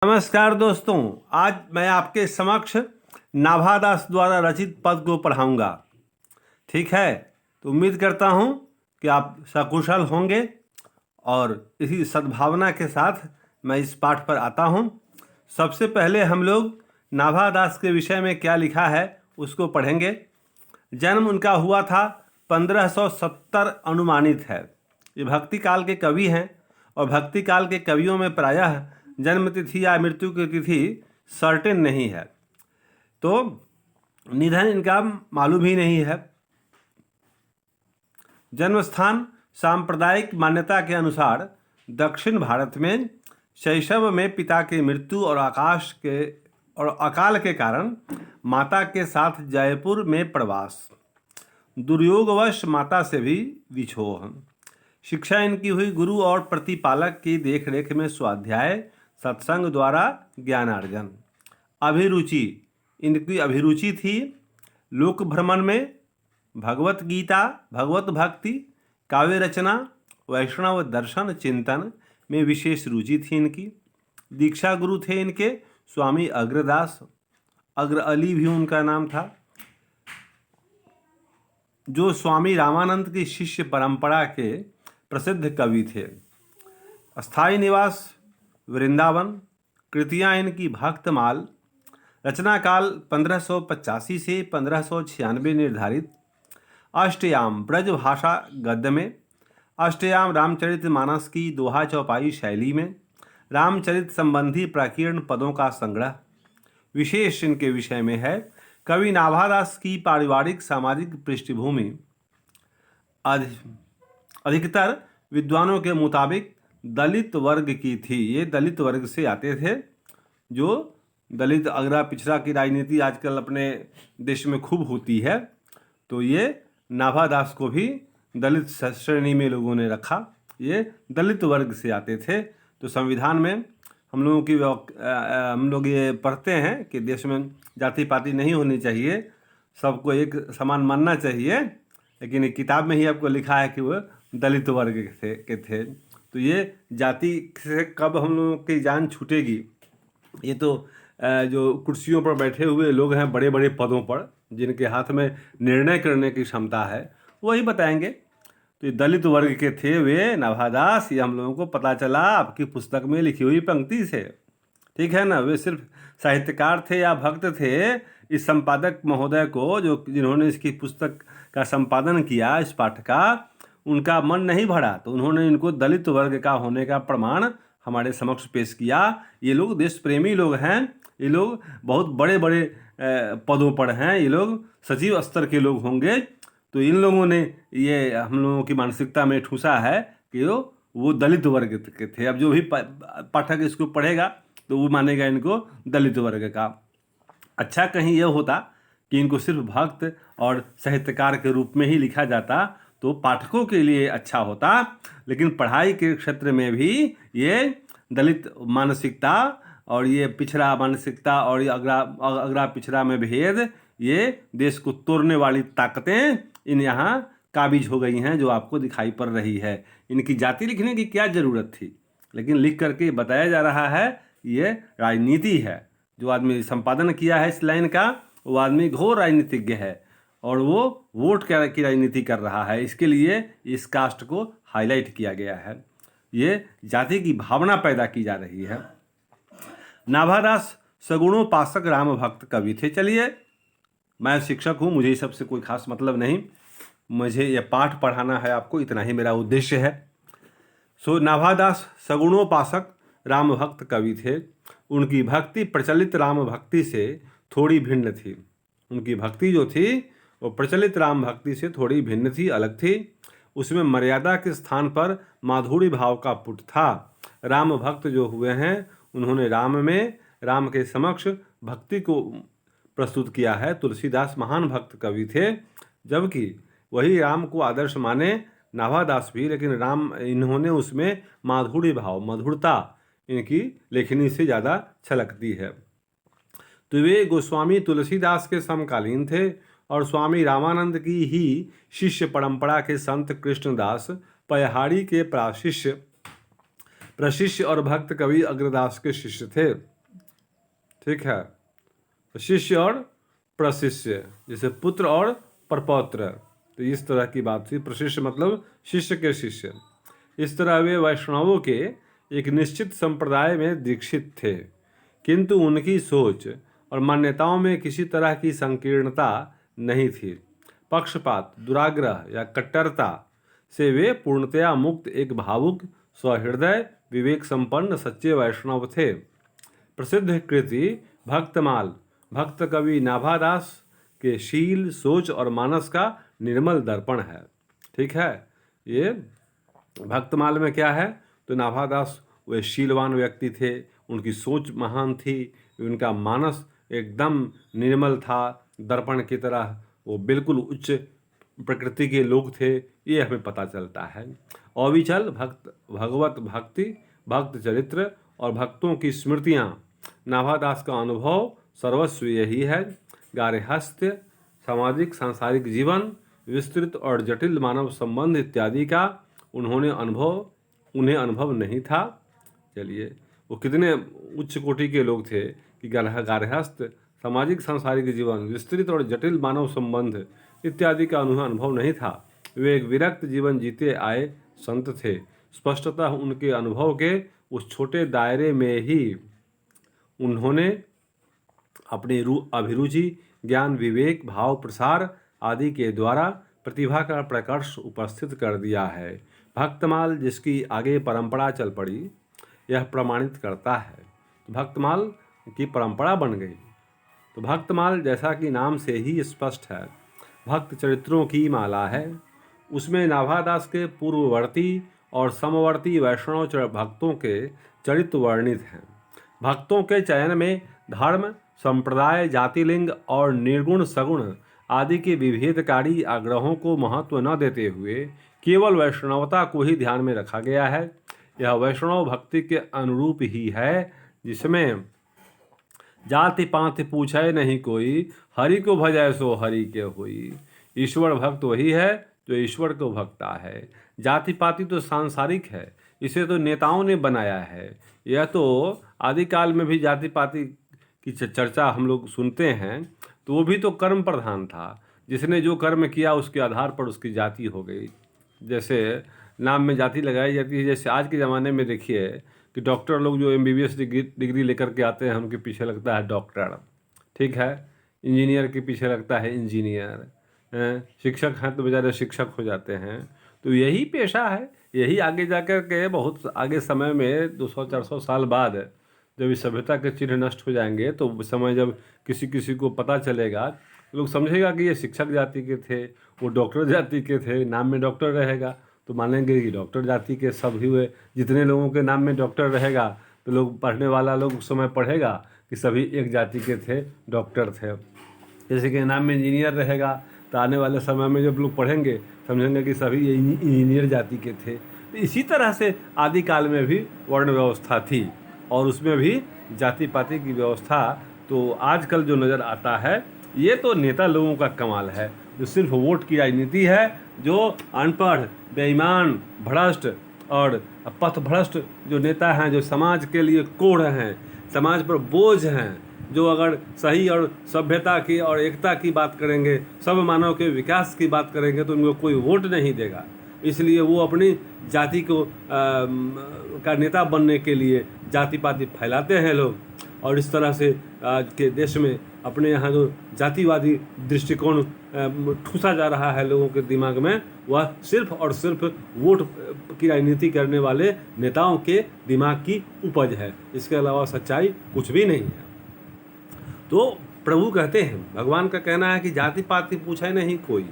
नमस्कार दोस्तों, आज मैं आपके समक्ष नाभादास द्वारा रचित पद को पढ़ाऊंगा। ठीक है, तो उम्मीद करता हूं कि आप सकुशल होंगे और इसी सद्भावना के साथ मैं इस पाठ पर आता हूं। सबसे पहले हम लोग नाभादास के विषय में क्या लिखा है उसको पढ़ेंगे। जन्म उनका हुआ था 1570 अनुमानित है। ये भक्ति काल के कवि हैं और भक्ति काल के कवियों में प्रायः जन्म तिथि या मृत्यु की तिथि सर्टेन नहीं है, तो निधन इनका मालूम ही नहीं है। जन्म स्थान सांप्रदायिक मान्यता के अनुसार दक्षिण भारत में। शैशव में पिता की मृत्यु और अकाल के कारण माता के साथ जयपुर में प्रवास। दुर्योगवश माता से भी विछोह। शिक्षा इनकी हुई गुरु और प्रतिपालक की देखरेख में स्वाध्याय सत्संग द्वारा ज्ञानार्जन। अभिरुचि इनकी अभिरुचि थी लोक भ्रमण में, भगवत गीता, भगवत भक्ति, काव्य रचना, वैष्णव दर्शन चिंतन में विशेष रुचि थी इनकी। दीक्षा गुरु थे इनके स्वामी अग्रदास, अग्र अली भी उनका नाम था, जो स्वामी रामानंद की शिष्य परंपरा के प्रसिद्ध कवि थे। स्थायी निवास वृंदावन। कृतियाँ इनकी भक्तमाल। रचना काल 1585 से 1596 निर्धारित। अष्टयाम ब्रज भाषा गद्य में। अष्टयाम रामचरितमानस की दोहा चौपाई शैली में। रामचरित संबंधी प्राकीर्ण पदों का संग्रह। विशेष इनके विषय में है कवि नाभादास की पारिवारिक सामाजिक पृष्ठभूमि अधिकतर विद्वानों के मुताबिक दलित वर्ग की थी। ये दलित वर्ग से आते थे, जो दलित अगड़ा पिछड़ा की राजनीति आजकल अपने देश में खूब होती है, तो ये नाभादास को भी दलित श्रेणी में लोगों ने रखा। ये दलित वर्ग से आते थे। तो संविधान में हम लोग ये पढ़ते हैं कि देश में जाति पाति नहीं होनी चाहिए, सबको एक समान मानना चाहिए, लेकिन एक किताब में ही आपको लिखा है कि वो दलित वर्ग के थे। तो ये जाति से कब हम लोगों की जान छूटेगी, ये तो जो कुर्सियों पर बैठे हुए लोग हैं बड़े बड़े पदों पर, जिनके हाथ में निर्णय करने की क्षमता है, वही बताएंगे। तो ये दलित वर्ग के थे वे नाभादास, ये हम लोगों को पता चला आपकी पुस्तक में लिखी हुई पंक्ति से। ठीक है ना, वे सिर्फ साहित्यकार थे या भक्त थे, इस संपादक महोदय को जिन्होंने इसकी पुस्तक का संपादन किया, इस पाठ का, उनका मन नहीं भरा, तो उन्होंने इनको दलित वर्ग का होने का प्रमाण हमारे समक्ष पेश किया। ये लोग देश प्रेमी लोग हैं, ये लोग बहुत बड़े बड़े पदों पर हैं, ये लोग सचिव स्तर के लोग होंगे। तो इन लोगों ने ये हम लोगों की मानसिकता में ठूसा है कि वो दलित वर्ग के थे। अब जो भी पाठक इसको पढ़ेगा तो वो मानेगा इनको दलित वर्ग का। अच्छा, कहीं यह होता कि इनको सिर्फ भक्त और साहित्यकार के रूप में ही लिखा जाता तो पाठकों के लिए अच्छा होता, लेकिन पढ़ाई के क्षेत्र में भी ये दलित मानसिकता और ये पिछड़ा मानसिकता और ये अगड़ा पिछड़ा में भेद, ये देश को तोड़ने वाली ताकतें इन यहाँ काबिज हो गई हैं, जो आपको दिखाई पड़ रही है। इनकी जाति लिखने की क्या ज़रूरत थी, लेकिन लिख करके बताया जा रहा है ये राजनीति है। जो आदमी संपादन किया है इस लाइन का, वो आदमी घोर राजनीतिज्ञ है और वो वोट की राजनीति कर रहा है। इसके लिए इस कास्ट को हाईलाइट किया गया है, ये जाति की भावना पैदा की जा रही है। नाभादास सगुणोपासक राम भक्त कवि थे। चलिए, मैं शिक्षक हूँ, मुझे इस सबसे कोई खास मतलब नहीं, मुझे यह पाठ पढ़ाना है आपको, इतना ही मेरा उद्देश्य है। नाभादास सगुणोपासक राम भक्त कवि थे। उनकी भक्ति प्रचलित राम भक्ति से थोड़ी भिन्न थी। उनकी भक्ति जो थी वो प्रचलित राम भक्ति से थोड़ी भिन्न थी, अलग थी। उसमें मर्यादा के स्थान पर माधुरी भाव का पुट था। राम भक्त जो हुए हैं उन्होंने राम के समक्ष भक्ति को प्रस्तुत किया है। तुलसीदास महान भक्त कवि थे, जबकि वही राम को आदर्श माने नाभादास भी, लेकिन इन्होंने उसमें माधुरी भाव, मधुरता इनकी लेखनी से ज़्यादा छलकती है। तो वे गोस्वामी तुलसीदास के समकालीन थे और स्वामी रामानंद की ही शिष्य परंपरा के संत कृष्णदास पयहाड़ी के प्राशिष्य प्रशिष्य और भक्त कवि अग्रदास के शिष्य थे। ठीक है, शिष्य और प्रशिष्य, जैसे पुत्र और प्रपौत्र, तो इस तरह की बात थी। प्रशिष्य मतलब शिष्य के शिष्य। इस तरह वे वैष्णवों के एक निश्चित संप्रदाय में दीक्षित थे, किंतु उनकी सोच और मान्यताओं में किसी तरह की संकीर्णता नहीं थी। पक्षपात, दुराग्रह या कट्टरता से वे पूर्णतया मुक्त एक भावुक, सहृदय, विवेक संपन्न सच्चे वैष्णव थे। प्रसिद्ध कृति भक्तमाल भक्त कवि नाभादास के शील, सोच और मानस का निर्मल दर्पण है। ठीक है, ये भक्तमाल में क्या है, तो नाभादास वे शीलवान व्यक्ति थे, उनकी सोच महान थी, उनका मानस एकदम निर्मल था, दर्पण की तरह, वो बिल्कुल उच्च प्रकृति के लोग थे, ये हमें पता चलता है। अविचल भक्त, भगवत भक्ति, भक्त चरित्र और भक्तों की स्मृतियाँ, नाभादास का अनुभव सर्वस्व यही है। गार्हस्थ्य, सामाजिक सांसारिक जीवन, विस्तृत और जटिल मानव संबंध इत्यादि का उन्हें अनुभव नहीं था। चलिए, वो कितने उच्च कोटि के लोग थे कि गार्हस्थ, सामाजिक सांसारिक जीवन, विस्तृत और जटिल मानव संबंध इत्यादि का उन्हें अनुभव नहीं था। वे एक विरक्त जीवन जीते आए संत थे। स्पष्टतः उनके अनुभव के उस छोटे दायरे में ही उन्होंने अपनी अभिरुचि, ज्ञान, विवेक, भाव प्रसार आदि के द्वारा प्रतिभा का प्रकर्ष उपस्थित कर दिया है। भक्तमाल जिसकी आगे परंपरा चल पड़ी, यह प्रमाणित करता है। भक्तमाल की परंपरा बन गई। तो भक्तमाल जैसा कि नाम से ही स्पष्ट है, भक्त चरित्रों की माला है। उसमें नाभादास के पूर्ववर्ती और समवर्ती वैष्णव भक्तों के चरित्र वर्णित हैं। भक्तों के चयन में धर्म, संप्रदाय, जाति, लिंग और निर्गुण सगुण आदि के विभेदकारी आग्रहों को महत्व न देते हुए केवल वैष्णवता को ही ध्यान में रखा गया है। यह वैष्णव भक्ति के अनुरूप ही है, जिसमें जाति पाति पूछे नहीं कोई, हरि को भजै सो हरि के होई। ईश्वर भक्त वही है जो ईश्वर को भक्ता है। जाति पाति तो सांसारिक है, इसे तो नेताओं ने बनाया है। यह तो आदिकाल में भी जाति पाति की चर्चा हम लोग सुनते हैं, तो वो भी तो कर्म प्रधान था। जिसने जो कर्म किया उसके आधार पर उसकी जाति हो गई। जैसे नाम में जाति लगाई जाती है। जैसे आज के ज़माने में देखिए कि डॉक्टर लोग जो MBBS डिग्री लेकर के आते हैं, उनके पीछे लगता है डॉक्टर। ठीक है, इंजीनियर के पीछे लगता है इंजीनियर। शिक्षक हैं तो बेचारे शिक्षक हो जाते हैं। तो यही पेशा है। यही आगे जाकर के बहुत आगे समय में 200-400 साल बाद जब इस सभ्यता के चिन्ह नष्ट हो जाएंगे, तो समय जब किसी किसी को पता चलेगा, तो लोग समझेगा कि ये शिक्षक जाति के थे, वो डॉक्टर जाति के थे, नाम में डॉक्टर रहेगा तो मानेंगे कि डॉक्टर जाति के सब ही हुए। जितने लोगों के नाम में डॉक्टर रहेगा तो लोग, पढ़ने वाला लोग उस समय पढ़ेगा कि सभी एक जाति के थे, डॉक्टर थे। जैसे कि नाम में इंजीनियर रहेगा तो आने वाले समय में जब लोग पढ़ेंगे समझेंगे कि सभी ये इंजीनियर जाति के थे। तो इसी तरह से आदिकाल में भी वर्ण व्यवस्था थी और उसमें भी जाति पाति की व्यवस्था। तो आजकल जो नज़र आता है, ये तो नेता लोगों का कमाल है, जो सिर्फ वोट की राजनीति है, जो अनपढ़, बेईमान, भ्रष्ट और पथभ्रष्ट जो नेता हैं, जो समाज के लिए कोढ़ हैं, समाज पर बोझ हैं, जो अगर सही और सभ्यता की और एकता की बात करेंगे, सब मानव के विकास की बात करेंगे, तो उनको कोई वोट नहीं देगा। इसलिए वो अपनी जाति को का नेता बनने के लिए जाति पाति फैलाते हैं लोग। और इस तरह से आज के देश में अपने यहाँ जो जातिवादी दृष्टिकोण ठूसा जा रहा है लोगों के दिमाग में, वह सिर्फ और सिर्फ वोट की राजनीति करने वाले नेताओं के दिमाग की उपज है। इसके अलावा सच्चाई कुछ भी नहीं है। तो प्रभु कहते हैं, भगवान का कहना है कि जाति पाति पूछे नहीं कोई।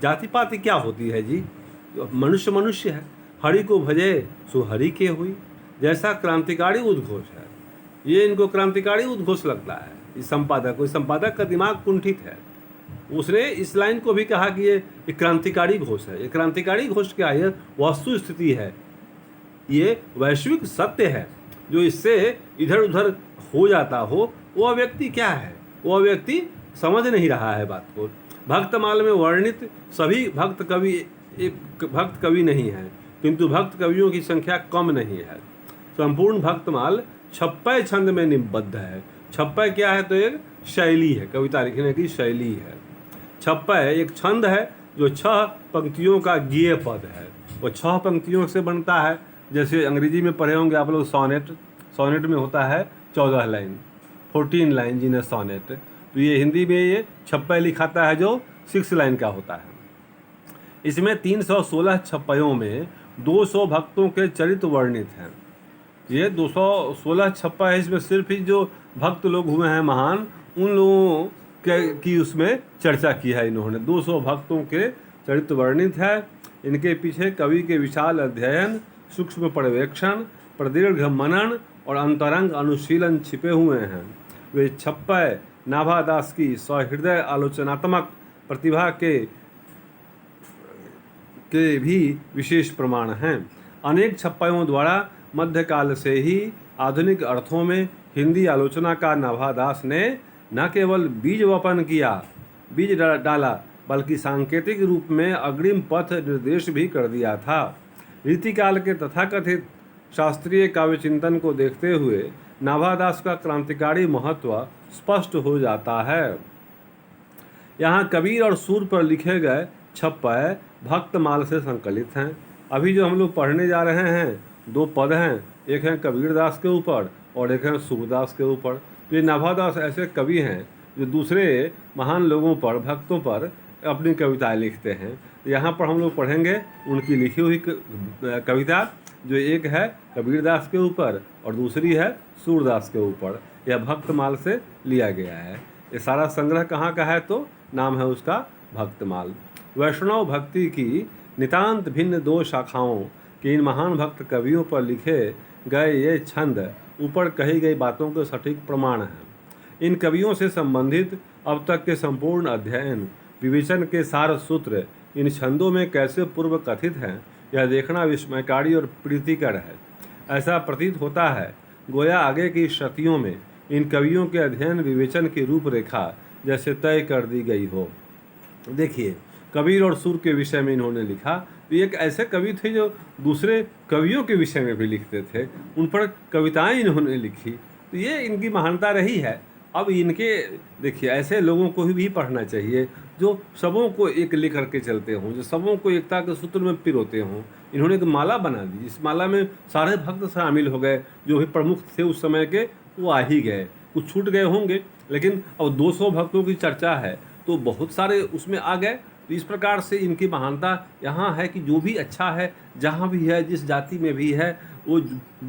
जाति पाति क्या होती है जी? मनुष्य मनुष्य है। हरि को भजे सो हरि के हुई, जैसा क्रांतिकारी उद्घोष है। ये इनको क्रांतिकारी उद्घोष लगता है। इस संपादक का दिमाग कुंठित है। उसने इस लाइन को भी कहा कि ये क्रांतिकारी घोष है। ये क्रांतिकारी घोष क्या है? वस्तु स्थिति है, ये वैश्विक सत्य है। जो इससे इधर उधर हो जाता हो, वह व्यक्ति क्या है? वह व्यक्ति समझ नहीं रहा है बात को। भक्तमाल में वर्णित सभी भक्त कवि एक भक्त कवि नहीं है, किंतु भक्त कवियों की संख्या कम नहीं है। संपूर्ण भक्तमाल छप्पय छंद में निबद्ध है। छप्पय क्या है? तो एक शैली है, कविता लिखने की शैली है। छप्पय एक छंद है जो 6 पंक्तियों का गेय पद है। वो 6 पंक्तियों से बनता है। जैसे अंग्रेजी में पढ़े होंगे आप लोग सोनेट। सोनेट में होता है 14 लाइन, 14 लाइन जिन्हें सोनेट। तो ये हिंदी में ये छप्पय लिखाता है जो 6 लाइन का होता है। इसमें 316 छप्पयों में 200 भक्तों के चरित्र वर्णित हैं। ये 216 छप्पा है, इसमें सिर्फ ही जो भक्त लोग हुए हैं महान, उन लोगों की उसमें चर्चा की है इन्होंने। 200 भक्तों के चरित्र वर्णित है। इनके पीछे कवि के विशाल अध्ययन, सूक्ष्म पर्यवेक्षण, प्रदीर्घ मनन और अंतरंग अनुशीलन छिपे हुए हैं। वे छप्पय नाभादास की सहृदय आलोचनात्मक प्रतिभा के भी विशेष प्रमाण हैं। अनेक छप्पयों द्वारा मध्यकाल से ही आधुनिक अर्थों में हिंदी आलोचना का नाभादास ने न केवल बीज वपन किया, बीज डाला, बल्कि सांकेतिक रूप में अग्रिम पथ निर्देश भी कर दिया था। रीतिकाल के तथाकथित शास्त्रीय काव्य चिंतन को देखते हुए नाभादास का क्रांतिकारी महत्व स्पष्ट हो जाता है। यहाँ कबीर और सूर पर लिखे गए छप्पय भक्तमाल से संकलित हैं। अभी जो हम लोग पढ़ने जा रहे हैं 2 पद हैं, एक है कबीरदास के ऊपर और एक है सूरदास के ऊपर। तो ये नाभादास ऐसे कवि हैं जो दूसरे महान लोगों पर, भक्तों पर अपनी कविताएं लिखते हैं। यहाँ पर हम लोग पढ़ेंगे उनकी लिखी हुई कविता, जो एक है कबीरदास के ऊपर और दूसरी है सूरदास के ऊपर। यह भक्तमाल से लिया गया है। ये सारा संग्रह कहाँ का है? तो नाम है उसका भक्तमाल। वैष्णव भक्ति की नितांत भिन्न 2 शाखाओं के इन महान भक्त कवियों पर लिखे गए ये छंद ऊपर कही गई बातों के सटीक प्रमाण हैं। इन कवियों से संबंधित अब तक के संपूर्ण अध्ययन, विवेचन के सार सूत्र इन छंदों में कैसे पूर्व कथित हैं, यह देखना विस्मयकारी और प्रीतिकर है। ऐसा प्रतीत होता है गोया आगे की शतियों में इन कवियों के अध्ययन विवेचन की रूपरेखा जैसे तय कर दी गई हो। देखिए, कबीर और सूर के विषय में इन्होंने लिखा। तो एक ऐसे कवि थे जो दूसरे कवियों के विषय में भी लिखते थे, उन पर कविताएं इन्होंने लिखी। तो ये इनकी महानता रही है। अब इनके देखिए, ऐसे लोगों को भी पढ़ना चाहिए जो सबों को एक लेकर के चलते हों, जो सबों को एकता के सूत्र में पिरोते हों। इन्होंने एक माला बना दी, इस माला में सारे भक्त शामिल हो गए। जो भी प्रमुख थे उस समय के वो आ ही गए, कुछ छूट गए होंगे, लेकिन अब 200 भक्तों की चर्चा है तो बहुत सारे उसमें आ गए। तो इस प्रकार से इनकी महानता यहाँ है कि जो भी अच्छा है, जहाँ भी है, जिस जाति में भी है, वो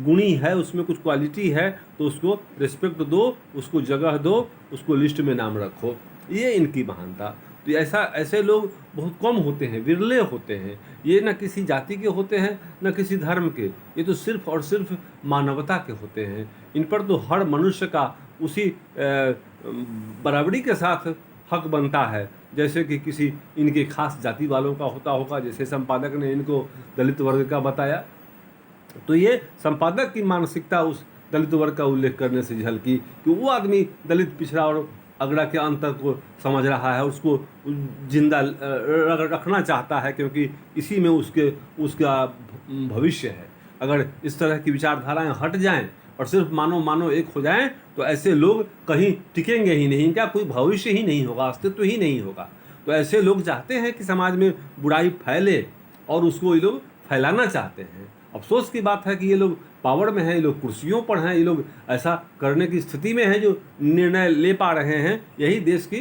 गुणी है, उसमें कुछ क्वालिटी है, तो उसको रिस्पेक्ट दो, उसको जगह दो, उसको लिस्ट में नाम रखो। ये इनकी महानता। तो ऐसे लोग बहुत कम होते हैं, विरले होते हैं। ये न किसी जाति के होते हैं न किसी धर्म के, ये तो सिर्फ और सिर्फ मानवता के होते हैं। इन पर तो हर मनुष्य का उसी बराबरी के साथ हक बनता है, जैसे कि किसी इनके खास जाति वालों का होता होगा। जैसे संपादक ने इनको दलित वर्ग का बताया, तो ये संपादक की मानसिकता उस दलित वर्ग का उल्लेख करने से झलकी कि वो आदमी दलित, पिछड़ा और अगड़ा के अंतर को समझ रहा है, उसको जिंदा रखना चाहता है, क्योंकि इसी में उसका भविष्य है। अगर इस तरह की विचारधाराएं हट जाएं और सिर्फ मानो एक हो जाएं, तो ऐसे लोग कहीं टिकेंगे ही नहीं, इनका कोई भविष्य ही नहीं होगा, अस्तित्व ही नहीं होगा। तो ऐसे लोग चाहते हैं कि समाज में बुराई फैले और उसको ये लोग फैलाना चाहते हैं। अफसोस की बात है कि ये लोग पावर में हैं, ये लोग कुर्सियों पर हैं, ये लोग ऐसा करने की स्थिति में हैं, जो निर्णय ले पा रहे हैं। यही देश की,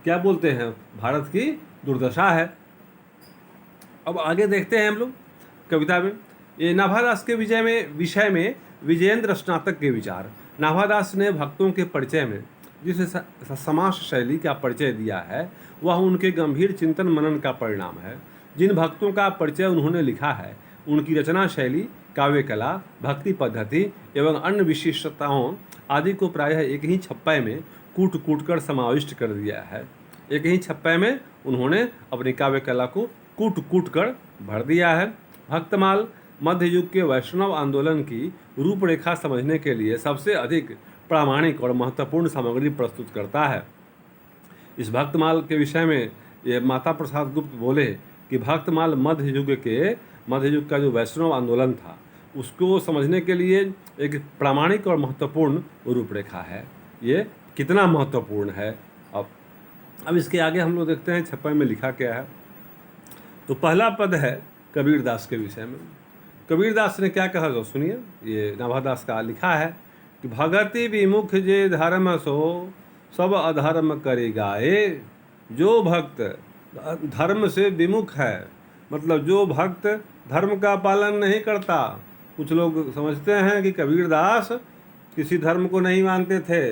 क्या बोलते हैं, भारत की दुर्दशा है। अब आगे देखते हैं हम लोग कविता में। ये नाभादास के विषय में विजयेंद्र स्नातक के विचार। नाभादास ने भक्तों के परिचय में जिस समास शैली का परिचय दिया है, वह उनके गंभीर चिंतन मनन का परिणाम है। जिन भक्तों का परिचय उन्होंने लिखा है, उनकी रचना शैली, काव्य कला, भक्ति पद्धति एवं अन्य विशिष्टताओं आदि को प्रायः एक ही छप्पय में कूट कर समाविष्ट कर दिया है। एक ही छप्पय में उन्होंने अपनी काव्य कला को कूट कर भर दिया है। भक्तमाल मध्य युग के वैष्णव आंदोलन की रूपरेखा समझने के लिए सबसे अधिक प्रामाणिक और महत्वपूर्ण सामग्री प्रस्तुत करता है। इस भक्तमाल के विषय में ये माता प्रसाद गुप्त बोले कि भक्तमाल मध्य युग का जो वैष्णव आंदोलन था, उसको समझने के लिए एक प्रामाणिक और महत्वपूर्ण रूपरेखा है। ये कितना महत्वपूर्ण है। अब इसके आगे हम लोग देखते हैं छप्पन में लिखा क्या है। तो पहला पद है कबीरदास के विषय में। कबीरदास ने क्या कहा तो सुनिए, ये नाभादास का लिखा है कि भगति विमुख जे धर्म सो सब अधर्म करेगा। ये जो भक्त धर्म से विमुख है, मतलब जो भक्त धर्म का पालन नहीं करता। कुछ लोग समझते हैं कि कबीरदास किसी धर्म को नहीं मानते थे।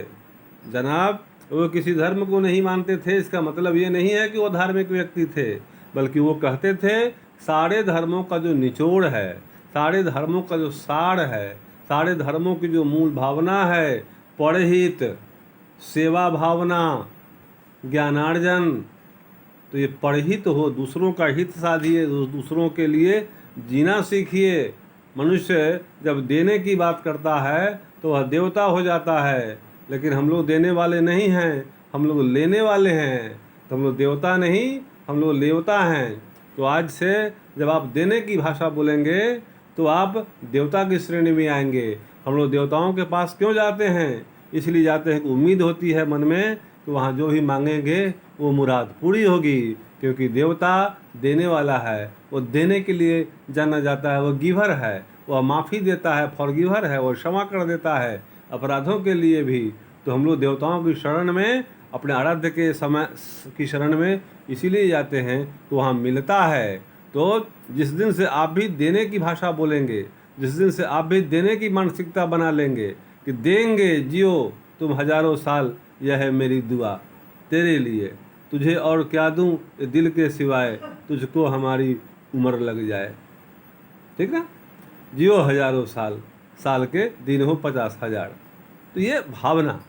जनाब, वो किसी धर्म को नहीं मानते थे, इसका मतलब ये नहीं है कि वो धार्मिक व्यक्ति थे, बल्कि वो कहते थे सारे धर्मों का जो निचोड़ है, सारे धर्मों का जो सार है, सारे धर्मों की जो मूल भावना है, परहित, सेवा भावना, ज्ञानार्जन, तो ये परहित हो, दूसरों का हित साधिए, दूसरों के लिए जीना सीखिए। मनुष्य जब देने की बात करता है तो वह देवता हो जाता है, लेकिन हम लोग देने वाले नहीं हैं, हम लोग लेने वाले हैं। तो हम लोग देवता नहीं, हम लोग लेवता हैं। तो आज से जब आप देने की भाषा बोलेंगे तो आप देवता की श्रेणी में आएंगे। हम लोग देवताओं के पास क्यों जाते हैं? इसलिए जाते हैं कि उम्मीद होती है मन में कि वहाँ जो भी मांगेंगे वो मुराद पूरी होगी, क्योंकि देवता देने वाला है, वो देने के लिए जाना जाता है, वो गिवर है, वह माफ़ी देता है, फॉरगिवर है, वो क्षमा कर देता है अपराधों के लिए भी। तो हम लोग देवताओं की शरण में, अपने आराध्य के समय की शरण में इसीलिए जाते हैं तो वहाँ मिलता है। तो जिस दिन से आप भी देने की भाषा बोलेंगे, जिस दिन से आप भी देने की मानसिकता बना लेंगे कि देंगे जियो तुम हजारों साल, यह है मेरी दुआ तेरे लिए, तुझे और क्या दूं ये दिल के सिवाय, तुझको हमारी उम्र लग जाए। ठीक ना? जियो हजारों साल, साल के दिन हो 50,000। तो ये भावना,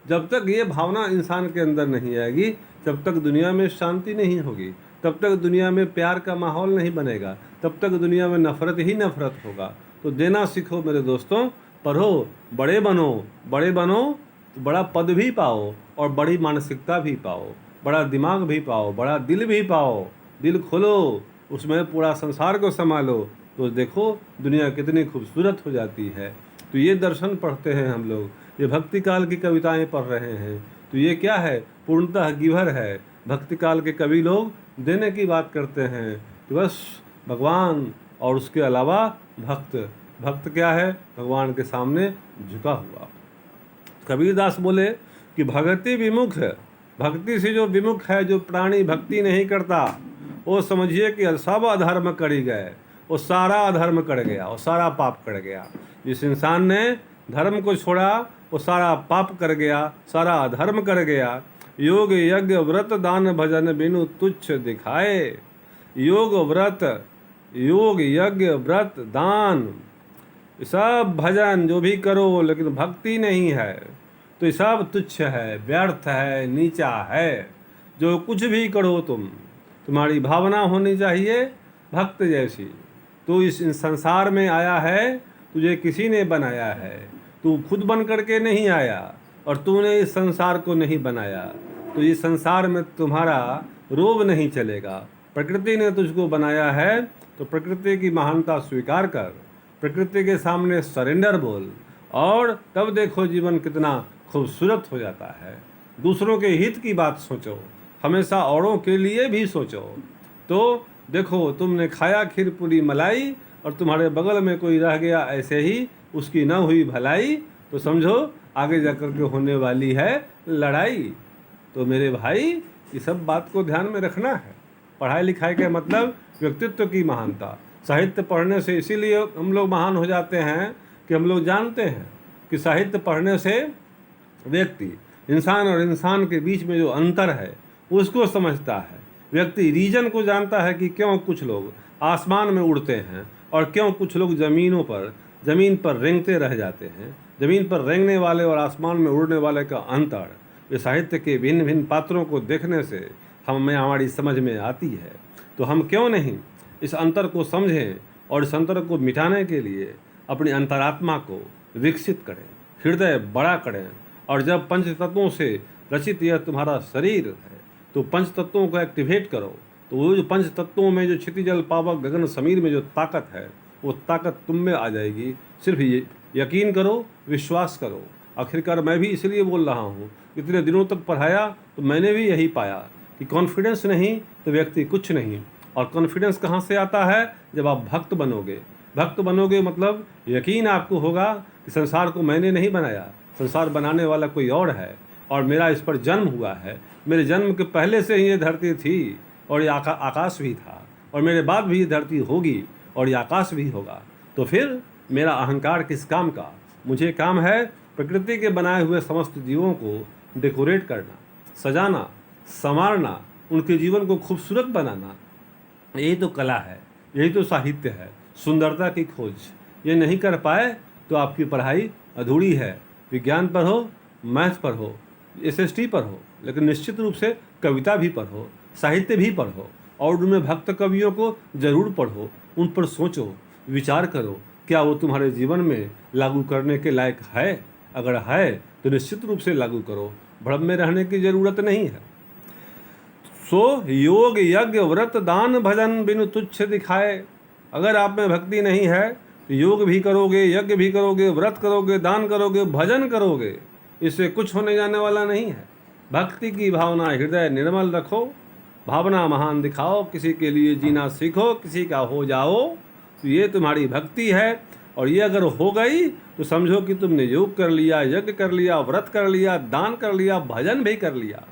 जब तक ये भावना इंसान के अंदर नहीं आएगी, तब तक दुनिया में शांति नहीं होगी, तब तक दुनिया में प्यार का माहौल नहीं बनेगा, तब तक दुनिया में नफरत ही नफरत होगा। तो देना सीखो मेरे दोस्तों, पढ़ो, बड़े बनो, बड़े बनो तो बड़ा पद भी पाओ और बड़ी मानसिकता भी पाओ, बड़ा दिमाग भी पाओ, बड़ा दिल भी पाओ। दिल खोलो, उसमें पूरा संसार को संभालो, तो देखो दुनिया कितनी खूबसूरत हो जाती है। तो ये दर्शन पढ़ते हैं हम लोग, ये भक्ति काल की कविताएं पढ़ रहे हैं। तो ये क्या है? पूर्णतः गिवर है। भक्ति काल के कवि लोग देने की बात करते हैं कि बस भगवान और उसके अलावा भक्त। भक्त क्या है? भगवान के सामने झुका हुआ। कबीरदास बोले कि भक्ति विमुख है, भक्ति से जो विमुख है, जो प्राणी भक्ति नहीं करता, वो समझिए कि सब अधर्म कर ही गए, वो सारा अधर्म कर गया, वो सारा पाप कर गया। जिस इंसान ने धर्म को छोड़ा वो सारा पाप कर गया, सारा अधर्म कर गया। योग यज्ञ व्रत दान भजन बिनु तुच्छ दिखाए। योग व्रत, योग यज्ञ व्रत दान, सब भजन जो भी करो, लेकिन भक्ति नहीं है तो ये सब तुच्छ है, व्यर्थ है, नीचा है। जो कुछ भी करो तुम्हारी भावना होनी चाहिए भक्त जैसी। तू इस संसार में आया है, तुझे किसी ने बनाया है, तू खुद बन करके नहीं आया और तूने इस संसार को नहीं बनाया। तो इस संसार में तुम्हारा रोब नहीं चलेगा। प्रकृति ने तुझको बनाया है तो प्रकृति की महानता स्वीकार कर, प्रकृति के सामने सरेंडर बोल, और तब देखो जीवन कितना खूबसूरत हो जाता है। दूसरों के हित की बात सोचो, हमेशा औरों के लिए भी सोचो। तो देखो तुमने खाया खीर पूरी मलाई और तुम्हारे बगल में कोई रह गया ऐसे ही, उसकी न हुई भलाई, तो समझो आगे जाकर के होने वाली है लड़ाई। तो मेरे भाई ये सब बात को ध्यान में रखना है। पढ़ाई लिखाई का मतलब व्यक्तित्व की महानता। साहित्य पढ़ने से इसीलिए हम लोग महान हो जाते हैं कि हम लोग जानते हैं कि साहित्य पढ़ने से व्यक्ति, इंसान और इंसान के बीच में जो अंतर है उसको समझता है। व्यक्ति रीजन को जानता है कि क्यों कुछ लोग आसमान में उड़ते हैं और क्यों कुछ लोग ज़मीन पर रेंगते रह जाते हैं। ज़मीन पर रेंगने वाले और आसमान में उड़ने वाले का अंतर ये साहित्य के भिन्न भिन्न पात्रों को देखने से हमारी समझ में आती है। तो हम क्यों नहीं इस अंतर को समझें और इस अंतर को मिटाने के लिए अपनी अंतरात्मा को विकसित करें, हृदय बड़ा करें। और जब पंच तत्वों से रचित यह तुम्हारा शरीर है तो पंच तत्वों को एक्टिवेट करो। तो वो जो पंच तत्वों में जो क्षितिजल पावक गगन समीर में जो ताकत है वो ताकत तुम में आ जाएगी। सिर्फ ये यकीन करो, विश्वास करो। आखिरकार मैं भी इसलिए बोल रहा हूँ, इतने दिनों तक पढ़ाया तो मैंने भी यही पाया कि कॉन्फिडेंस नहीं तो व्यक्ति कुछ नहीं। और कॉन्फिडेंस कहाँ से आता है? जब आप भक्त बनोगे। भक्त बनोगे मतलब यकीन आपको होगा कि संसार को मैंने नहीं बनाया, संसार बनाने वाला कोई और है, और मेरा इस पर जन्म हुआ है। मेरे जन्म के पहले से ही ये धरती थी और ये आकाश भी था, और मेरे बाद भी ये धरती होगी और ये आकाश भी होगा। तो फिर मेरा अहंकार किस काम का? मुझे काम है प्रकृति के बनाए हुए समस्त जीवों को डेकोरेट करना, सजाना, संवारना, उनके जीवन को खूबसूरत बनाना। यही तो कला है, यही तो साहित्य है, सुंदरता की खोज। ये नहीं कर पाए तो आपकी पढ़ाई अधूरी है। विज्ञान पढ़ो, मैथ पढ़ो, SST पढ़ो, लेकिन निश्चित रूप से कविता भी पढ़ो, साहित्य भी पढ़ो, और उनमें भक्त कवियों को जरूर पढ़ो। उन पर सोचो, विचार करो, क्या वो तुम्हारे जीवन में लागू करने के लायक है? अगर है तो निश्चित रूप से लागू करो, भ्रम में रहने की जरूरत नहीं है। सो योग यज्ञ व्रत दान भजन बिनु तुच्छ दिखाए। अगर आप में भक्ति नहीं है तो योग भी करोगे, यज्ञ भी करोगे, व्रत करोगे, दान करोगे, भजन करोगे, इससे कुछ होने जाने वाला नहीं है। भक्ति की भावना हृदय निर्मल रखो, भावना महान दिखाओ, किसी के लिए जीना सीखो, किसी का हो जाओ, तो ये तुम्हारी भक्ति है। और ये अगर हो गई तो समझो कि तुमने योग कर लिया, यज्ञ कर लिया, व्रत कर लिया, दान कर लिया, भजन भी कर लिया।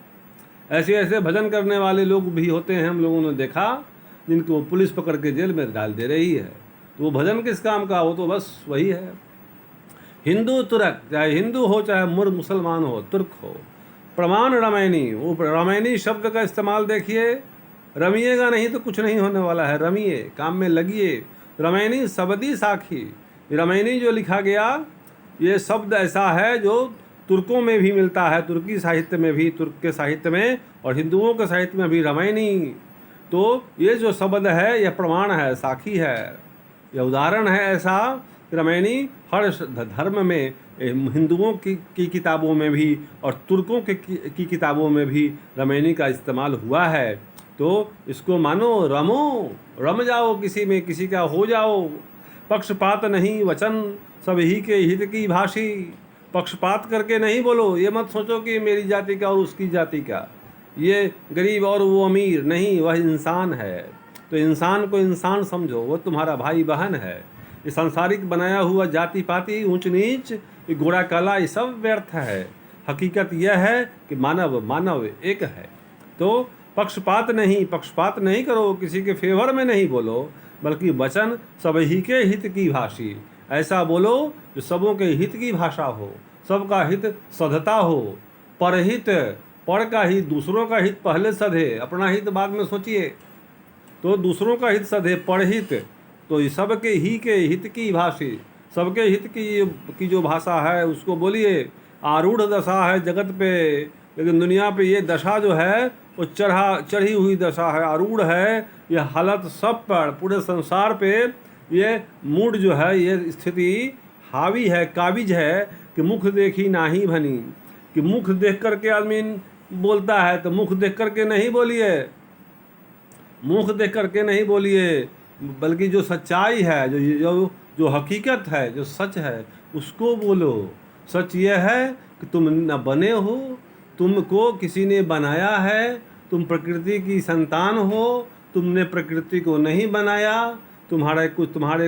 ऐसे ऐसे भजन करने वाले लोग भी होते हैं, हम लोगों ने देखा, जिनको पुलिस पकड़ के जेल में डाल दे रही है। तो वो भजन किस काम का? वो तो बस वही है। हिंदू तुर्क, चाहे हिंदू हो चाहे मुसलमान हो, तुर्क हो, प्रमाण रमैनी, वो रमैनी शब्द का इस्तेमाल देखिए। रमिएगा नहीं तो कुछ नहीं होने वाला है, रमिए, काम में लगिए। रमैनी सबदी साखी, रमैनी जो लिखा गया, ये शब्द ऐसा है जो तुर्कों में भी मिलता है, तुर्की साहित्य में भी, तुर्क के साहित्य में, और हिंदुओं के साहित्य में भी रमैनी। तो ये जो शब्द है यह प्रमाण है, साखी है, यह उदाहरण है। ऐसा रमैनी हर धर्म में, हिंदुओं की किताबों में भी और तुर्कों की किताबों में भी रमैनी का इस्तेमाल हुआ है। तो इसको मानो, रमो, रम जाओ किसी में, किसी का हो जाओ। पक्षपात नहीं वचन सभी के हित की भाषी। पक्षपात करके नहीं बोलो, ये मत सोचो कि मेरी जाति का और उसकी जाति का, ये गरीब और वो अमीर, नहीं, वह इंसान है। तो इंसान को इंसान समझो, वो तुम्हारा भाई बहन है। ये सांसारिक बनाया हुआ जाति पाति, ऊंच नीच, ये गोरा काला, ये सब व्यर्थ है। हकीकत यह है कि मानव मानव एक है। तो पक्षपात नहीं करो, किसी के फेवर में नहीं बोलो, बल्कि वचन सबही के हित की भाषी। ऐसा बोलो जो सबों के हित की भाषा हो, सबका हित सधता हो। परहित, पर का हित, दूसरों का हित पहले सधे, अपना हित बाद में सोचिए। तो दूसरों का हित सधे, परहित, तो ये सबके ही के हित की भाषी, सबके हित की जो भाषा है उसको बोलिए। आरूढ़ दशा है जगत पे, लेकिन दुनिया पे ये दशा जो है वो चढ़ी हुई दशा है, आरूढ़ है। यह हालत सब पर, पूरे संसार पे ये मूड जो है, ये स्थिति हावी है, काबिज है कि मुख देखी नाही भनी। कि मुख देख करके आदमी बोलता है, तो मुख देख करके नहीं बोलिए, मुख देख करके नहीं बोलिए, बल्कि जो सच्चाई है, जो हकीकत है, जो सच है, उसको बोलो। सच ये है कि तुम न बने हो, तुमको किसी ने बनाया है, तुम प्रकृति की संतान हो, तुमने प्रकृति को नहीं बनाया। तुम्हारे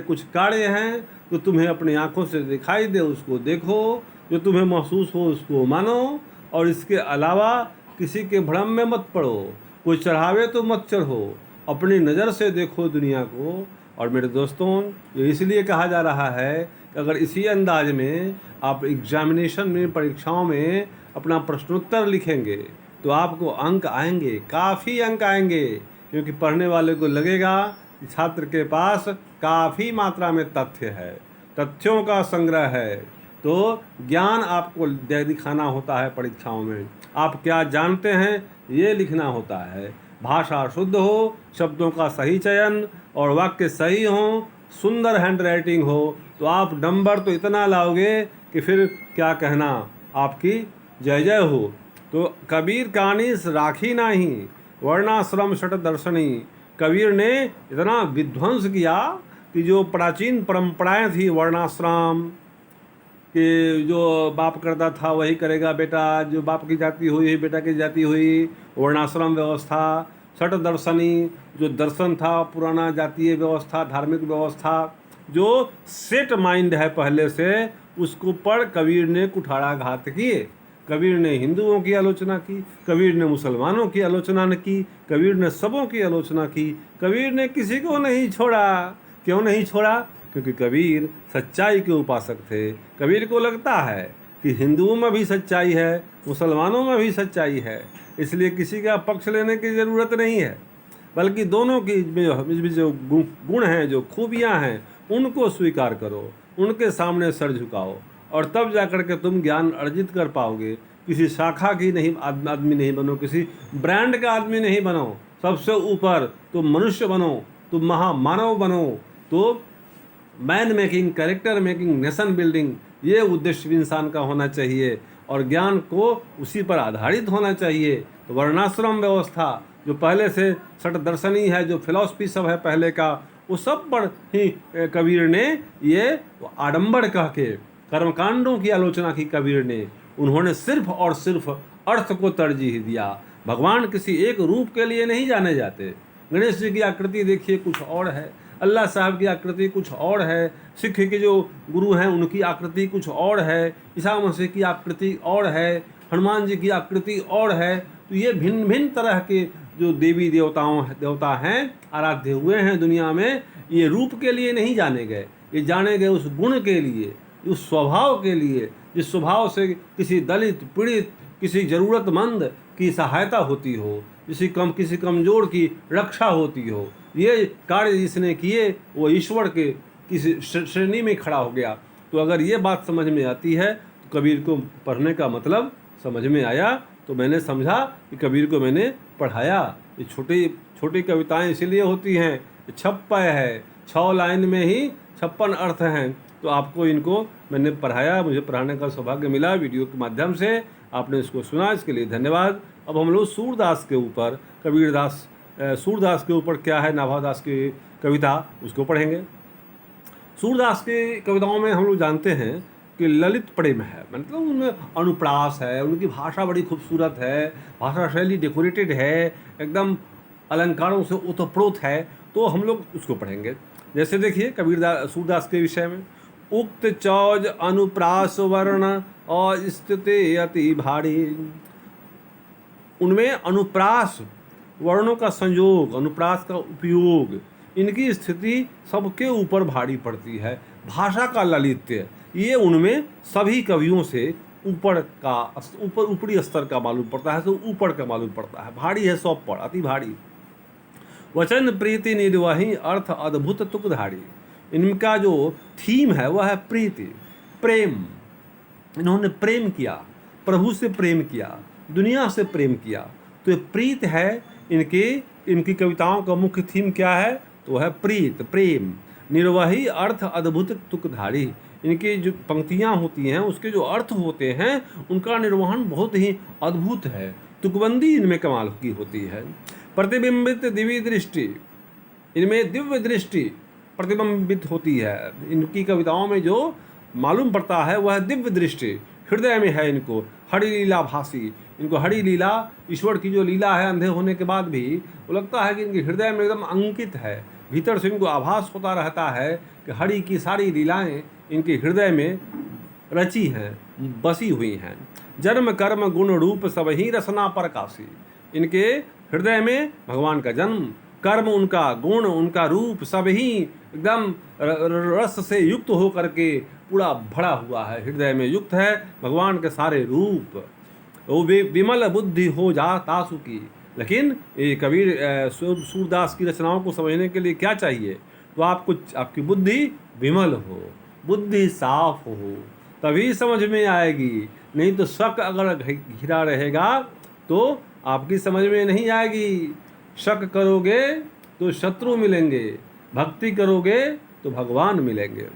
कुछ कार्य हैं तो तुम्हें अपनी आंखों से दिखाई दे, उसको देखो, जो तुम्हें महसूस हो उसको मानो, और इसके अलावा किसी के भ्रम में मत पड़ो। कोई चढ़ावे तो मत चढ़ो, अपनी नज़र से देखो दुनिया को। और मेरे दोस्तों, ये इसलिए कहा जा रहा है कि अगर इसी अंदाज में आप एग्जामिनेशन में, परीक्षाओं में अपना प्रश्नोत्तर लिखेंगे तो आपको अंक आएंगे, काफ़ी अंक आएंगे, क्योंकि पढ़ने वाले को लगेगा कि छात्र के पास काफ़ी मात्रा में तथ्य है, तथ्यों का संग्रह है। तो ज्ञान आपको दिखाना होता है परीक्षाओं में, आप क्या जानते हैं ये लिखना होता है। भाषा शुद्ध हो, शब्दों का सही चयन और वाक्य सही हो, सुंदर हैंड राइटिंग हो, तो आप नंबर तो इतना लाओगे कि फिर क्या कहना, आपकी जय जय हो। तो कबीर कानिस राखी नहीं, वर्णाश्रम षट दर्शनी। कबीर ने इतना विध्वंस किया कि जो प्राचीन परंपराएं थी वर्णाश्रम कि जो बाप करता था वही करेगा बेटा, जो बाप की जाति हुई बेटा की जाति हुई, वर्णाश्रम व्यवस्था, षट दर्शनी जो दर्शन था, पुराना जातीय व्यवस्था, धार्मिक व्यवस्था, जो सेट माइंड है पहले से, उसको पर कबीर ने कुठाराघात किए। कबीर ने हिंदुओं की आलोचना की, कबीर ने मुसलमानों की आलोचना न की, कबीर ने सबों की आलोचना की, कबीर ने किसी को नहीं छोड़ा। क्यों नहीं छोड़ा? क्योंकि कबीर सच्चाई के उपासक थे। कबीर को लगता है कि हिंदुओं में भी सच्चाई है, मुसलमानों में भी सच्चाई है, इसलिए किसी का पक्ष लेने की ज़रूरत नहीं है, बल्कि दोनों की जो गुण हैं, जो खूबियाँ हैं, उनको स्वीकार करो, उनके सामने सर झुकाओ, और तब जाकर के तुम ज्ञान अर्जित कर पाओगे। किसी शाखा की नहीं आदमी नहीं बनो, किसी ब्रांड का आदमी नहीं बनो, सबसे ऊपर तुम मनुष्य बनो, तुम महामानव बनो। तो man making, character making, nation building, ये उद्देश्य इंसान का होना चाहिए, और ज्ञान को उसी पर आधारित होना चाहिए। तो वर्णाश्रम व्यवस्था जो पहले से षट दर्शनी है, जो फिलॉसफी सब है पहले का, वो सब पर ही कबीर ने ये आडंबर कह के कर्मकांडों की आलोचना की कबीर ने। उन्होंने सिर्फ और सिर्फ अर्थ को तरजीह दिया। भगवान किसी एक रूप के लिए नहीं जाने जाते। गणेश जी की आकृति देखिए कुछ और है, अल्लाह साहब की आकृति कुछ और है, सिख के जो गुरु हैं उनकी आकृति कुछ और है, ईसा मसीह की आकृति और है, हनुमान जी की आकृति और है। तो ये भिन्न भिन्न तरह के जो देवी देवता हैं, आराध्य हुए हैं दुनिया में, ये रूप के लिए नहीं जाने गए, ये जाने गए उस गुण के लिए, उस स्वभाव के लिए, जिस स्वभाव से किसी दलित, पीड़ित, किसी ज़रूरतमंद की सहायता होती हो, किसी कमज़ोर की रक्षा होती हो। ये कार्य जिसने किए वो ईश्वर के किसी श्रेणी में खड़ा हो गया। तो अगर ये बात समझ में आती है तो कबीर को पढ़ने का मतलब समझ में आया। तो मैंने समझा कि कबीर को मैंने पढ़ाया। ये छोटी कविताएं इसीलिए होती हैं, 56 है, 6 लाइन में ही 56 अर्थ हैं। तो आपको इनको मैंने पढ़ाया, मुझे पढ़ाने का सौभाग्य मिला वीडियो के माध्यम से। आपने इसको सुना, इसके लिए धन्यवाद। अब हम लोग सूरदास के ऊपर, कबीरदास सूरदास के ऊपर क्या है, नाभादास की कविता, उसको पढ़ेंगे। सूरदास की कविताओं में हम लोग जानते हैं कि ललित प्रेम है, मतलब उनमें अनुप्रास है, उनकी भाषा बड़ी खूबसूरत है, भाषा शैली डेकोरेटेड है, एकदम अलंकारों से ओतप्रोत है। तो हम लोग उसको पढ़ेंगे। जैसे देखिए सूरदास के विषय में, उक्त चौज अनुप्रास वर्ण और स्थिति अति भारी। उनमें अनुप्रास वर्णों का संयोग, अनुप्रास का उपयोग, इनकी स्थिति सबके ऊपर भारी पड़ती है। भाषा का ललित्य ये उनमें सभी कवियों से ऊपरी स्तर का मालूम पड़ता है, तो ऊपर का मालूम पड़ता है, भारी है सब पर, अति भारी। वचन प्रीति निर्वाही अर्थ अद्भुत तुकधारी। इनका जो थीम है वह है प्रीति, प्रेम। इन्होंने प्रेम किया, प्रभु से प्रेम किया, दुनिया से प्रेम किया। तो ये प्रीत है इनकी कविताओं का मुख्य थीम क्या है? तो है प्रीत, प्रेम। निर्वाही अर्थ अद्भुत तुकधारी। इनकी जो पंक्तियाँ होती हैं उसके जो अर्थ होते हैं उनका निर्वहन बहुत ही अद्भुत है। तुकबंदी इनमें कमाल की होती है। प्रतिबिंबित दिव्य दृष्टि, इनमें दिव्य दृष्टि प्रतिबिंबित होती है। इनकी कविताओं में जो मालूम पड़ता है वह दिव्य दृष्टि हृदय में है। इनको हरि लीला भासी, इनको हरि लीला, ईश्वर की जो लीला है अंधे होने के बाद भी, वो लगता है कि इनके हृदय में एकदम अंकित है। भीतर से इनको आभास होता रहता है कि हरि की सारी लीलाएं इनके हृदय में रची हैं, बसी हुई हैं। जन्म कर्म गुण रूप सब ही रसना प्रकाशी। इनके हृदय में भगवान का जन्म, कर्म, उनका गुण, उनका रूप सब ही एकदम रस से युक्त हो करके पूरा भरा हुआ है, हृदय में युक्त है भगवान के सारे रूप। वो विमल बुद्धि हो जा तासु की। लेकिन ये कबीर सूरदास की रचनाओं को समझने के लिए क्या चाहिए? तो आपकी बुद्धि विमल हो, बुद्धि साफ हो, तभी समझ में आएगी। नहीं तो शक अगर घिरा रहेगा तो आपकी समझ में नहीं आएगी। शक करोगे तो शत्रु मिलेंगे, भक्ति करोगे तो भगवान मिलेंगे।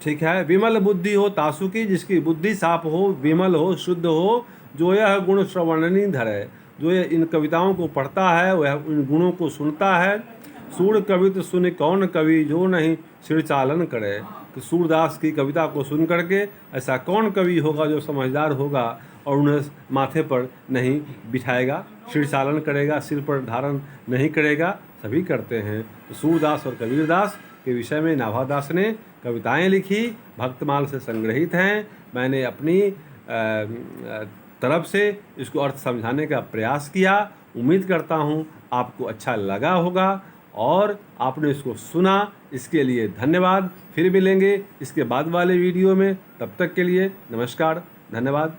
ठीक है। विमल बुद्धि हो तासु की, जिसकी बुद्धि साफ हो, विमल हो, शुद्ध हो, जो यह गुण श्रवणनी धरे, जो इन कविताओं को पढ़ता है वह इन गुणों को सुनता है। सूर कवि तो सुने कौन कवि, जो नहीं सिर चालन करे। कि सूरदास की कविता को सुन करके ऐसा कौन कवि होगा जो समझदार होगा और उन्हें माथे पर नहीं बिठाएगा, सिर चालन करेगा, सिर पर धारण नहीं करेगा। सभी करते हैं। तो सूरदास और कबीरदास के विषय में नाभादास ने कविताएं लिखी, भक्तमाल से संग्रहित हैं। मैंने अपनी तरफ से इसको अर्थ समझाने का प्रयास किया। उम्मीद करता हूँ आपको अच्छा लगा होगा और आपने इसको सुना, इसके लिए धन्यवाद। फिर मिलेंगे इसके बाद वाले वीडियो में, तब तक के लिए नमस्कार, धन्यवाद।